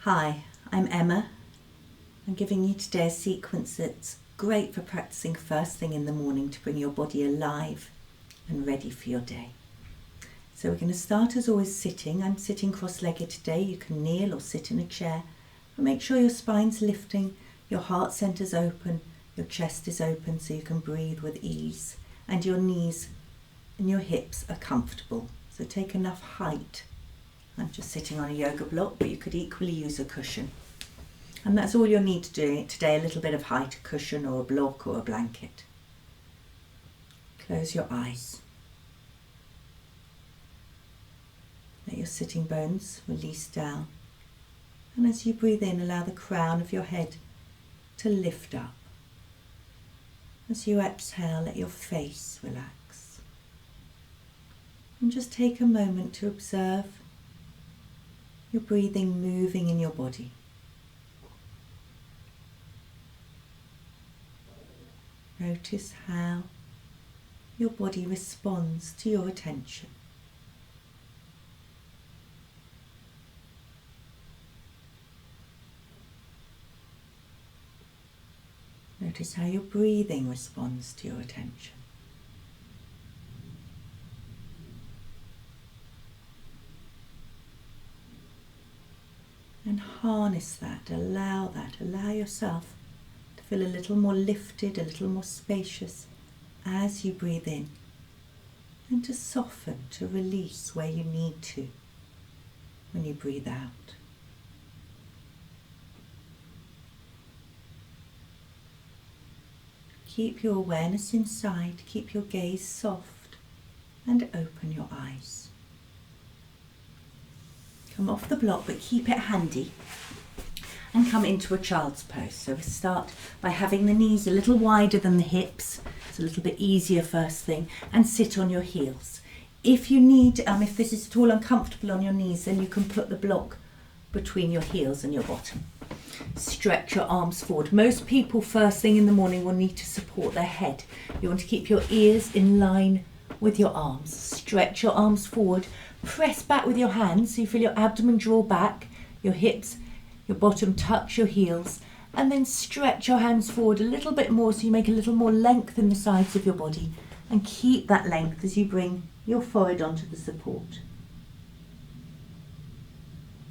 Hi, I'm Emma. I'm giving you today a sequence that's great for practicing first thing in the morning to bring your body alive and ready for your day. So we're going to start as always sitting. I'm sitting cross-legged today. You can kneel or sit in a chair. But make sure your spine's lifting, your heart centre's open, your chest is open so you can breathe with ease, and your knees and your hips are comfortable. So take enough height. I'm just sitting on a yoga block, but you could equally use a cushion. And that's all you'll need to do today, a little bit of height, a cushion or a block or a blanket. Close your eyes. Let your sitting bones release down. And as you breathe in, allow the crown of your head to lift up. As you exhale, let your face relax. And just take a moment to observe your breathing moving in your body. Notice how your body responds to your attention. Notice how your breathing responds to your attention. And harness that, allow yourself to feel a little more lifted, a little more spacious as you breathe in, and to soften, to release where you need to when you breathe out. Keep your awareness inside, keep your gaze soft, and open your eyes. Come off the block, but keep it handy, and come into a child's pose. So we start by having the knees a little wider than the hips. It's a little bit easier first thing, and sit on your heels. If you need, if this is at all uncomfortable on your knees, then you can put the block between your heels and your bottom. Stretch your arms forward. Most people first thing in the morning will need to support their head. You want to keep your ears in line with your arms. Stretch your arms forward. Press back with your hands so you feel your abdomen draw back, your hips, your bottom touch your heels, and then stretch your hands forward a little bit more so you make a little more length in the sides of your body, and keep that length as you bring your forehead onto the support.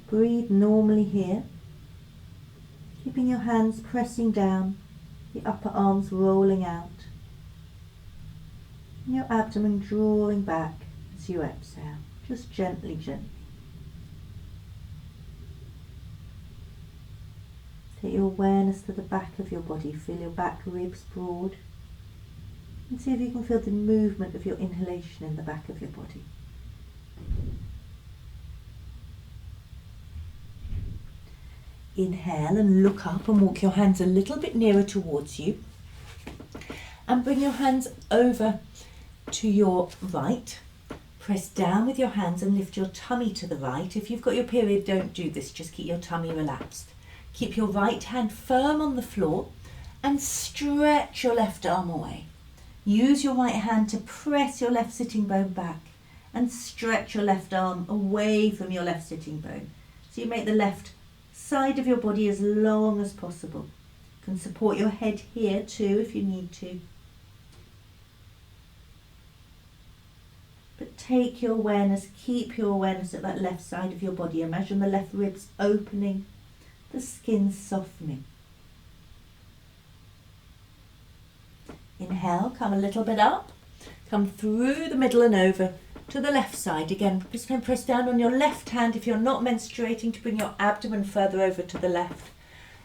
Breathe normally here, keeping your hands pressing down, the upper arms rolling out, and your abdomen drawing back as you exhale. Just gently. Take your awareness to the back of your body. Feel your back ribs broad. And see if you can feel the movement of your inhalation in the back of your body. Inhale and look up and walk your hands a little bit nearer towards you. And bring your hands over to your right. Press down with your hands and lift your tummy to the right. If you've got your period, don't do this. Just keep your tummy relaxed. Keep your right hand firm on the floor and stretch your left arm away. Use your right hand to press your left sitting bone back and stretch your left arm away from your left sitting bone. So you make the left side of your body as long as possible. You can support your head here too if you need to. But take your awareness, keep your awareness at that left side of your body. Imagine the left ribs opening, the skin softening. Inhale, come a little bit up, come through the middle and over to the left side. Again, just going to press down on your left hand if you're not menstruating to bring your abdomen further over to the left,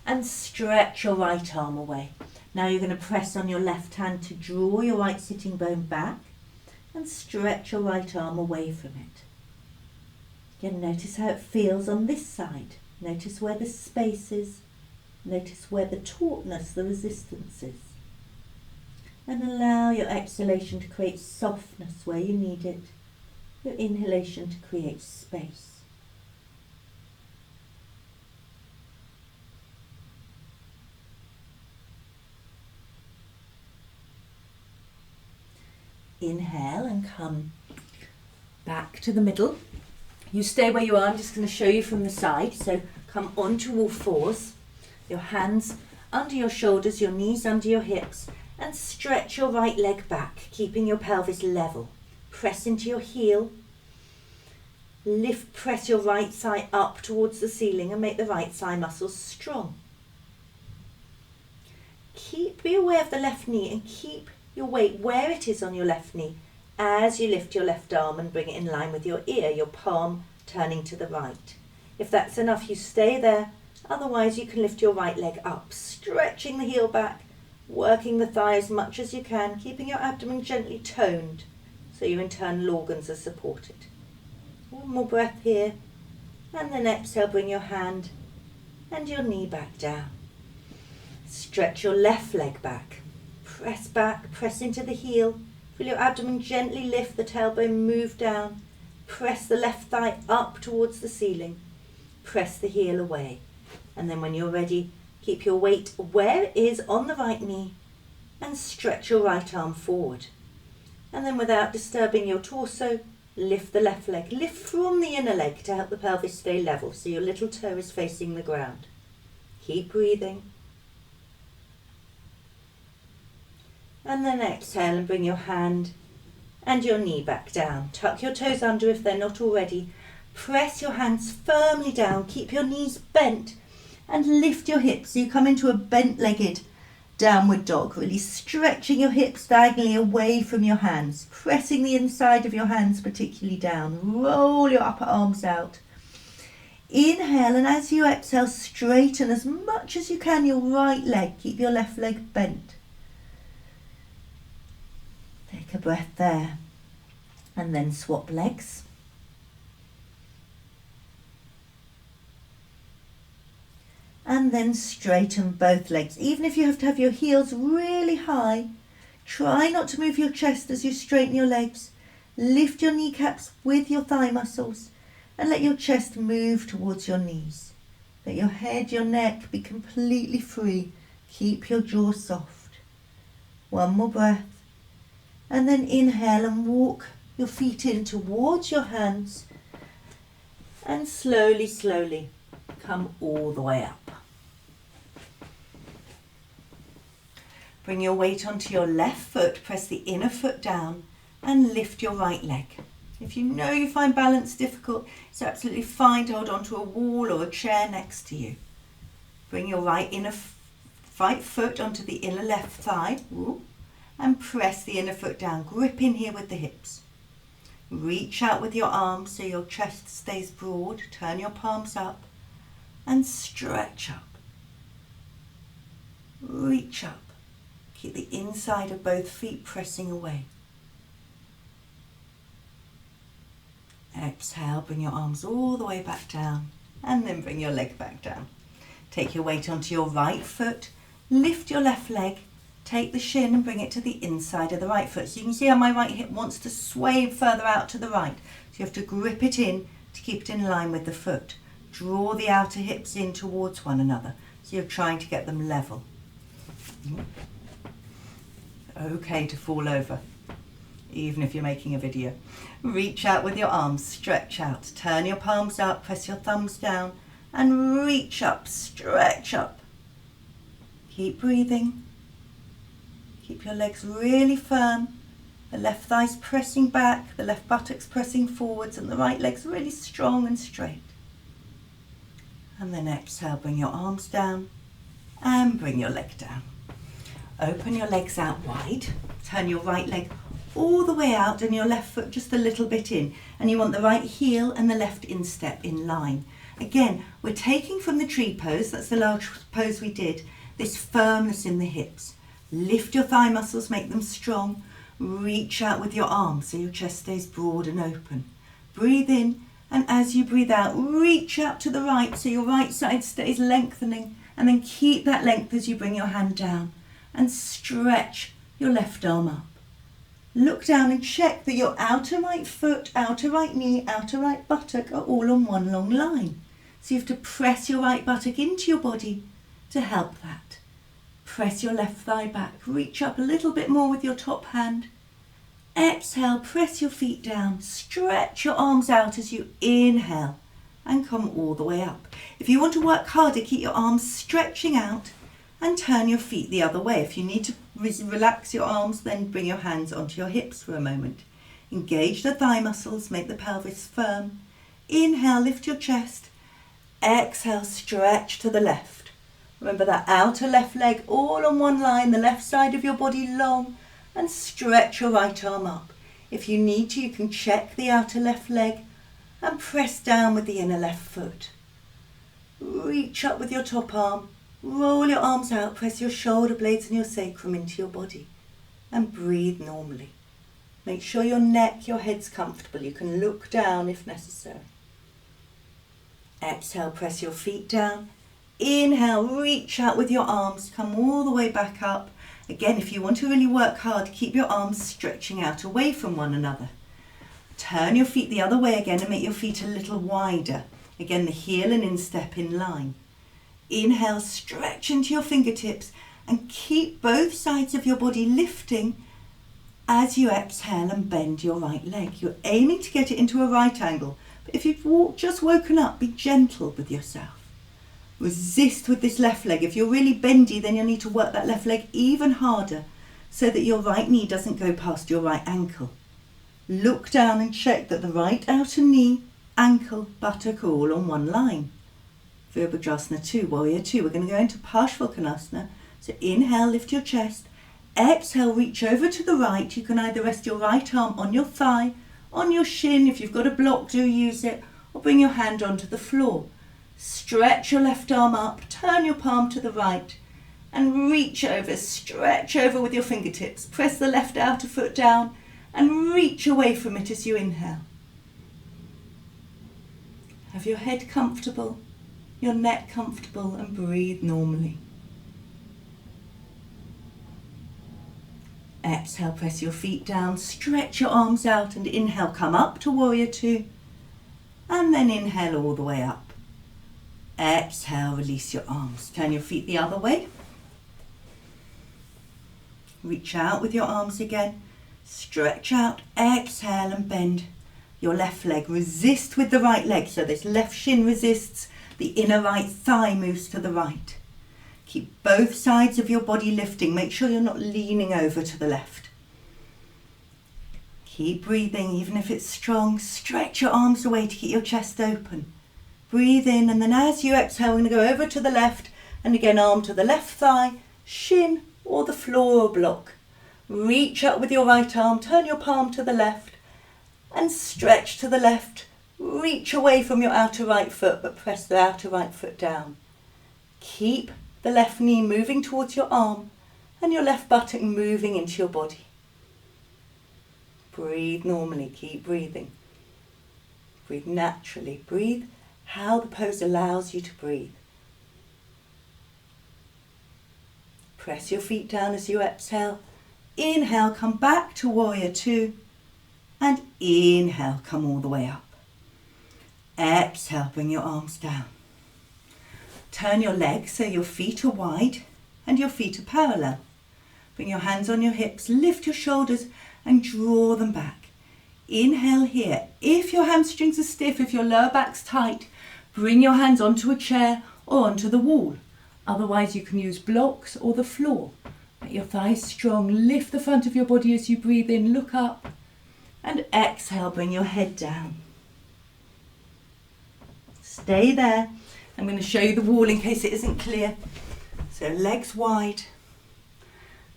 and stretch your right arm away. Now you're going to press on your left hand to draw your right sitting bone back and stretch your right arm away from it. Again, notice how it feels on this side. Notice where the space is. Notice where the tautness, the resistance is. And allow your exhalation to create softness where you need it. Your inhalation to create space. Inhale and come back to the middle. You stay where you are. I'm just going to show you from the side. So come onto all fours, your hands under your shoulders, your knees under your hips, and stretch your right leg back, keeping your pelvis level. Press into your heel. Press your right thigh up towards the ceiling and make the right thigh muscles strong. Be aware of the left knee and keep your weight where it is on your left knee as you lift your left arm and bring it in line with your ear, your palm turning to the right. If that's enough, you stay there. Otherwise, you can lift your right leg up, stretching the heel back, working the thigh as much as you can, keeping your abdomen gently toned so your internal organs are supported. One more breath here, and then exhale, bring your hand and your knee back down. Stretch your left leg back, press into the heel, feel your abdomen gently lift, the tailbone move down, press the left thigh up towards the ceiling, press the heel away, and then when you're ready, keep your weight where it is on the right knee and stretch your right arm forward. And then without disturbing your torso, lift the left leg, lift from the inner leg to help the pelvis stay level so your little toe is facing the ground. Keep breathing. And then exhale and bring your hand and your knee back down. Tuck your toes under if they're not already. Press your hands firmly down. Keep your knees bent and lift your hips so you come into a bent-legged downward dog, really stretching your hips diagonally away from your hands, pressing the inside of your hands particularly down. Roll your upper arms out. Inhale, and as you exhale, straighten as much as you can your right leg. Keep your left leg bent. Take a breath there, and then swap legs. And then straighten both legs. Even if you have to have your heels really high, try not to move your chest as you straighten your legs. Lift your kneecaps with your thigh muscles and let your chest move towards your knees. Let your head, your neck be completely free. Keep your jaw soft. One more breath. And then inhale and walk your feet in towards your hands. And slowly, slowly come all the way up. Bring your weight onto your left foot, press the inner foot down and lift your right leg. If you know you find balance difficult, it's absolutely fine to hold onto a wall or a chair next to you. Bring your right foot onto the inner left thigh and press the inner foot down. Grip in here with the hips. Reach out with your arms so your chest stays broad. Turn your palms up and stretch up. Reach up. Keep the inside of both feet pressing away. Exhale, bring your arms all the way back down and then bring your leg back down. Take your weight onto your right foot, lift your left leg, take the shin and bring it to the inside of the right foot. So you can see how my right hip wants to sway further out to the right. So you have to grip it in to keep it in line with the foot. Draw the outer hips in towards one another. So you're trying to get them level. Okay to fall over, even if you're making a video. Reach out with your arms, stretch out. Turn your palms up, press your thumbs down and reach up, stretch up. Keep breathing. Keep your legs really firm. The left thigh's pressing back, the left buttocks pressing forwards and the right leg's really strong and straight. And then exhale, bring your arms down and bring your leg down. Open your legs out wide, turn your right leg all the way out and your left foot just a little bit in. And you want the right heel and the left instep in line. Again, we're taking from the tree pose, that's the large pose we did, this firmness in the hips. Lift your thigh muscles, make them strong. Reach out with your arms so your chest stays broad and open. Breathe in, and as you breathe out, reach out to the right so your right side stays lengthening, and then keep that length as you bring your hand down. And stretch your left arm up. Look down and check that your outer right foot, outer right knee, outer right buttock are all on one long line. So you have to press your right buttock into your body to help that. Press your left thigh back. Reach up a little bit more with your top hand. Exhale, press your feet down. Stretch your arms out as you inhale and come all the way up. If you want to work harder, keep your arms stretching out and turn your feet the other way. If you need to relax your arms, then bring your hands onto your hips for a moment. Engage the thigh muscles, make the pelvis firm. Inhale, lift your chest. Exhale, stretch to the left. Remember that outer left leg all on one line, the left side of your body long, and stretch your right arm up. If you need to, you can check the outer left leg and press down with the inner left foot. Reach up with your top arm, roll your arms out, press your shoulder blades and your sacrum into your body, and breathe normally. Make sure your neck, your head's comfortable. You can look down if necessary. Exhale, press your feet down. Inhale, reach out with your arms, come all the way back up. Again, if you want to really work hard, keep your arms stretching out away from one another. Turn your feet the other way again and make your feet a little wider. Again, the heel and instep in line. Inhale, stretch into your fingertips and keep both sides of your body lifting as you exhale and bend your right leg. You're aiming to get it into a right angle, but if you've just woken up, be gentle with yourself. Resist with this left leg. If you're really bendy, then you'll need to work that left leg even harder so that your right knee doesn't go past your right ankle. Look down and check that the right outer knee, ankle, buttock are all on one line. Virabhadrasana 2, Warrior 2. We're going to go into Parsvakonasana. So inhale, lift your chest. Exhale, reach over to the right. You can either rest your right arm on your thigh, on your shin. If you've got a block, do use it, or bring your hand onto the floor. Stretch your left arm up, turn your palm to the right, and reach over, stretch over with your fingertips. Press the left outer foot down and reach away from it as you inhale. Have your head comfortable, your neck comfortable, and breathe normally. Exhale, press your feet down, stretch your arms out, and inhale, come up to Warrior 2, and then inhale all the way up. Exhale, release your arms. Turn your feet the other way. Reach out with your arms again. Stretch out, exhale and bend your left leg. Resist with the right leg. So this left shin resists, the inner right thigh moves to the right. Keep both sides of your body lifting. Make sure you're not leaning over to the left. Keep breathing, even if it's strong. Stretch your arms away to keep your chest open. Breathe in, and then as you exhale, we're going to go over to the left, and again, arm to the left thigh, shin, or the floor or block. Reach up with your right arm, turn your palm to the left, and stretch to the left. Reach away from your outer right foot, but press the outer right foot down. Keep the left knee moving towards your arm, and your left buttock moving into your body. Breathe normally, keep breathing. Breathe naturally, breathe how the pose allows you to breathe. Press your feet down as you exhale. Inhale, come back to Warrior 2. And inhale, come all the way up. Exhale, bring your arms down. Turn your legs so your feet are wide and your feet are parallel. Bring your hands on your hips, lift your shoulders and draw them back. Inhale here. If your hamstrings are stiff, if your lower back's tight, bring your hands onto a chair or onto the wall. Otherwise, you can use blocks or the floor. Make your thighs strong. Lift the front of your body as you breathe in. Look up. And exhale, bring your head down. Stay there. I'm going to show you the wall in case it isn't clear. So legs wide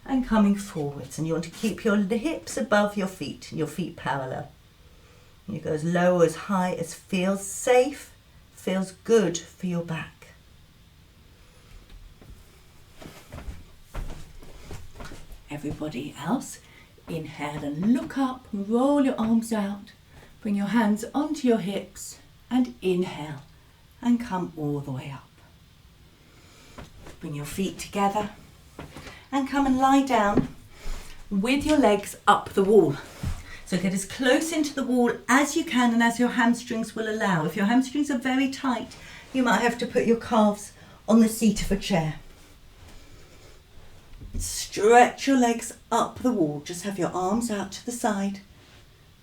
and coming forwards. And you want to keep your hips above your feet and your feet parallel. And you go as low or as high as feels safe. Feels good for your back. Everybody else, inhale and look up, roll your arms out, bring your hands onto your hips and inhale and come all the way up. Bring your feet together and come and lie down with your legs up the wall. So get as close into the wall as you can and as your hamstrings will allow. If your hamstrings are very tight, you might have to put your calves on the seat of a chair. Stretch your legs up the wall. Just have your arms out to the side.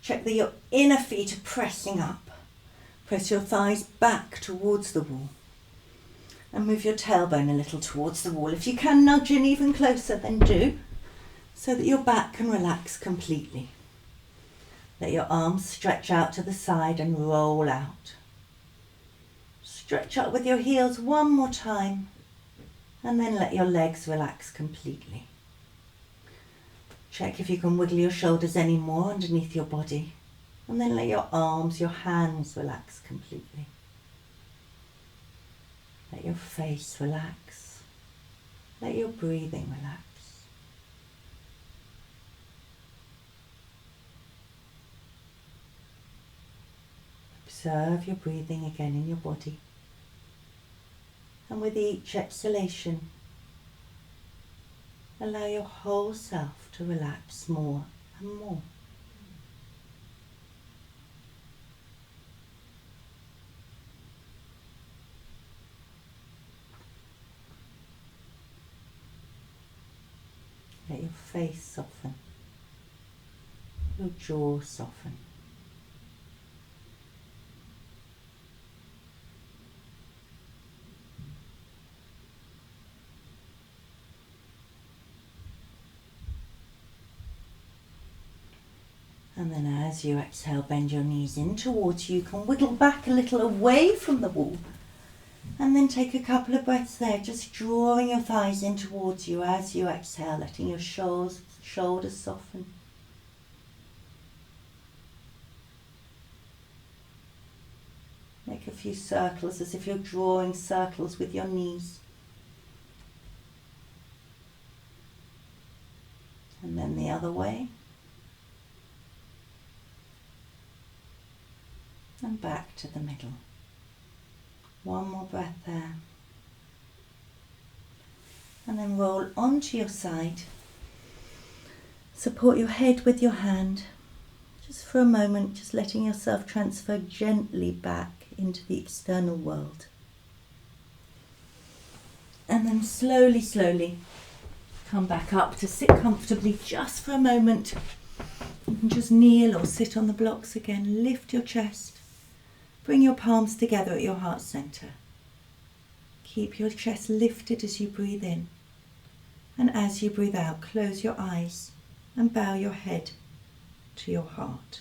Check that your inner feet are pressing up. Press your thighs back towards the wall. And move your tailbone a little towards the wall. If you can nudge in even closer, then do, so that your back can relax completely. Let your arms stretch out to the side and roll out. Stretch up with your heels one more time, and then let your legs relax completely. Check if you can wiggle your shoulders any more underneath your body, and then let your arms, your hands relax completely. Let your face relax. Let your breathing relax. Observe your breathing again in your body. And with each exhalation, allow your whole self to relax more and more. Let your face soften, your jaw soften. And then as you exhale, bend your knees in towards you. You can wiggle back a little away from the wall. And then take a couple of breaths there, just drawing your thighs in towards you as you exhale, letting your shoulders soften. Make a few circles as if you're drawing circles with your knees. And then the other way. And back to the middle. One more breath there. And then roll onto your side. Support your head with your hand. Just for a moment, just letting yourself transfer gently back into the external world. And then slowly, slowly come back up to sit comfortably just for a moment. You can just kneel or sit on the blocks again. Lift your chest. Bring your palms together at your heart center. Keep your chest lifted as you breathe in. And as you breathe out, close your eyes and bow your head to your heart.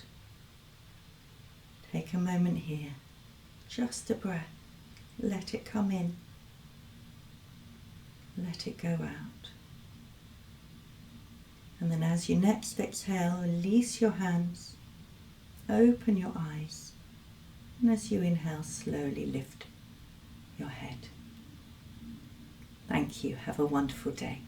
Take a moment here. Just a breath. Let it come in. Let it go out. And then as you next exhale, release your hands. Open your eyes. And as you inhale, slowly lift your head. Thank you. Have a wonderful day.